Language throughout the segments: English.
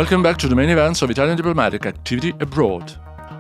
Welcome back to the main events of Italian diplomatic activity abroad.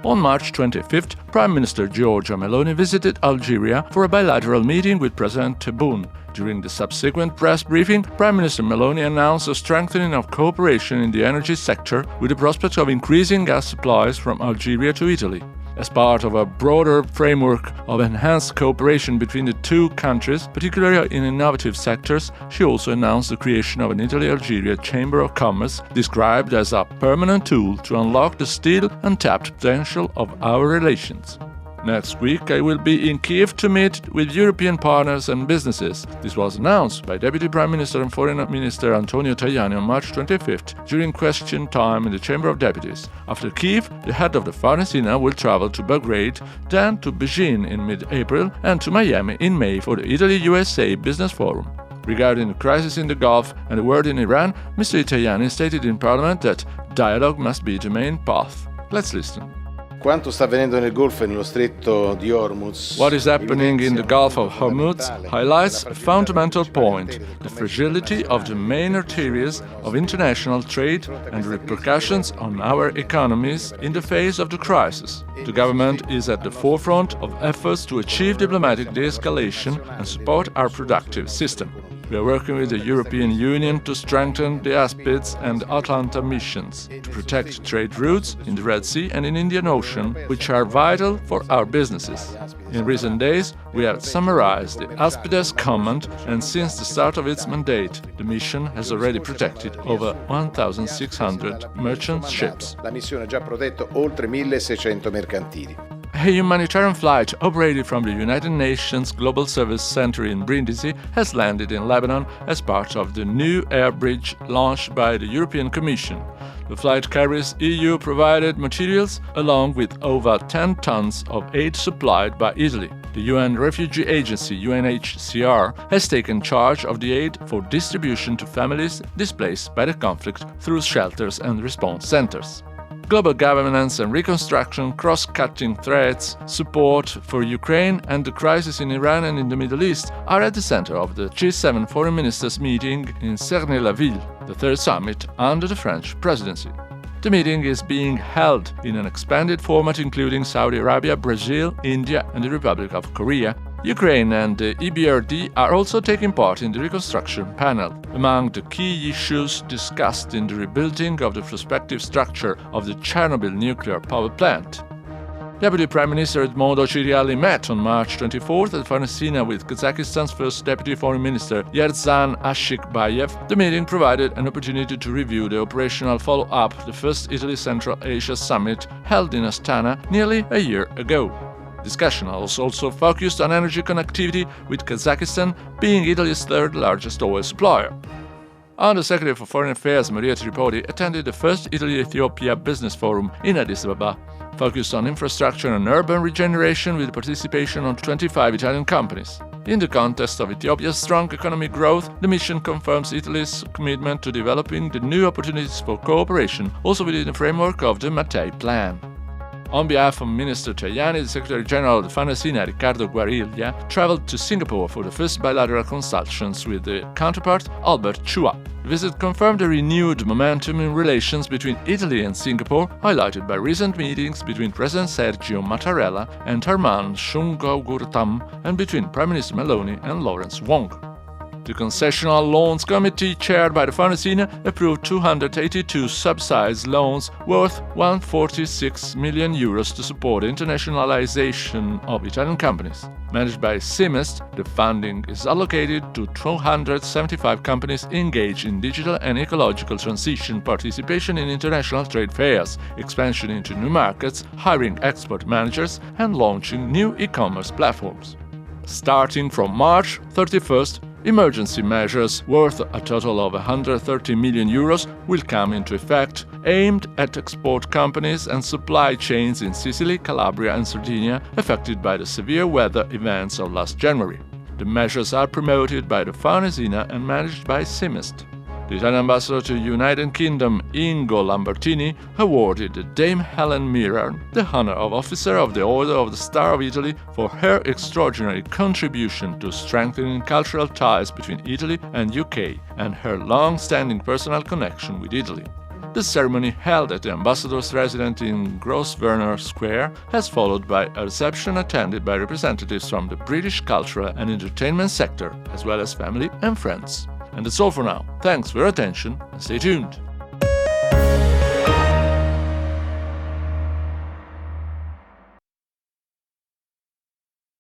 On March 25th, Prime Minister Giorgia Meloni visited Algeria for a bilateral meeting with President Tebboune. During the subsequent press briefing, Prime Minister Meloni announced a strengthening of cooperation in the energy sector with the prospect of increasing gas supplies from Algeria to Italy. As part of a broader framework of enhanced cooperation between the two countries, particularly in innovative sectors, she also announced the creation of an Italy-Algeria Chamber of Commerce, described as a permanent tool to unlock the still untapped potential of our relations. Next week, I will be in Kiev to meet with European partners and businesses. This was announced by Deputy Prime Minister and Foreign Minister Antonio Tajani on March 25th during question time in the Chamber of Deputies. After Kiev, the head of the Farnesina will travel to Belgrade, then to Beijing in mid-April and to Miami in May for the Italy-USA Business Forum. Regarding the crisis in the Gulf and the war in Iran, Mr. Tajani stated in Parliament that dialogue must be the main path. Let's listen. Quanto sta avvenendo nel Golfo e nello Stretto di Hormuz. What is happening in the Gulf of Hormuz highlights a fundamental point: the fragility of the main arteries of international trade and repercussions on our economies in the face of the crisis. The government is at the forefront of efforts to achieve diplomatic de-escalation and support our productive system. We are working with the European Union to strengthen the ASPIDS and Atalanta missions, to protect trade routes in the Red Sea and in Indian Ocean, which are vital for our businesses. In recent days, we have summarized the ASPIDES command, and since the start of its mandate, the mission has already protected over 1,600 merchant ships. La missione ha già protetto oltre 1.600 mercantili. A humanitarian flight operated from the United Nations Global Service Center in Brindisi has landed in Lebanon as part of the new air bridge launched by the European Commission. The flight carries EU-provided materials along with over 10 tons of aid supplied by Italy. The UN Refugee Agency, UNHCR, has taken charge of the aid for distribution to families displaced by the conflict through shelters and response centers. Global governance and reconstruction, cross-cutting threats, support for Ukraine and the crisis in Iran and in the Middle East are at the center of the G7 Foreign Ministers meeting in Cernay-la-Ville, the third summit under the French presidency. The meeting is being held in an expanded format including Saudi Arabia, Brazil, India and the Republic of Korea. Ukraine and the EBRD are also taking part in the reconstruction panel. Among the key issues discussed in the rebuilding of the prospective structure of the Chernobyl nuclear power plant. Deputy Prime Minister Edmondo Ciriali met on March 24th at Farnesina with Kazakhstan's first Deputy Foreign Minister Yerzhan Ashikbayev. The meeting provided an opportunity to review the operational follow-up of the first Italy-Central Asia summit held in Astana nearly a year ago. Discussion also focused on energy connectivity, with Kazakhstan being Italy's third largest oil supplier. Undersecretary for Foreign Affairs Maria Tripodi attended the first Italy-Ethiopia Business Forum in Addis Ababa, focused on infrastructure and urban regeneration with the participation of 25 Italian companies. In the context of Ethiopia's strong economic growth, the mission confirms Italy's commitment to developing the new opportunities for cooperation, also within the framework of the Mattei Plan. On behalf of Minister Tajani, the Secretary General of the Farnesina, Riccardo Guariglia, traveled to Singapore for the first bilateral consultations with the counterpart, Albert Chua. The visit confirmed a renewed momentum in relations between Italy and Singapore, highlighted by recent meetings between President Sergio Mattarella and Tharman Shanmugaratnam and between Prime Minister Meloni and Lawrence Wong. The Concessional Loans Committee, chaired by the Farnesina, approved 282 subsidized loans worth €146 million to support the internationalization of Italian companies. Managed by Simest, the funding is allocated to 275 companies engaged in digital and ecological transition, participation in international trade fairs, expansion into new markets, hiring export managers, and launching new e-commerce platforms. Starting from March 31st, emergency measures worth a total of €130 million will come into effect, aimed at export companies and supply chains in Sicily, Calabria and Sardinia affected by the severe weather events of last January. The measures are promoted by the Farnesina and managed by Simest. The Italian ambassador to the United Kingdom, Ingo Lambertini, awarded Dame Helen Mirren the honor of Officer of the Order of the Star of Italy for her extraordinary contribution to strengthening cultural ties between Italy and UK and her long-standing personal connection with Italy. The ceremony, held at the ambassador's residence in Grosvenor Square, has followed by a reception attended by representatives from the British cultural and entertainment sector, as well as family and friends. And that's all for now. Thanks for your attention and stay tuned.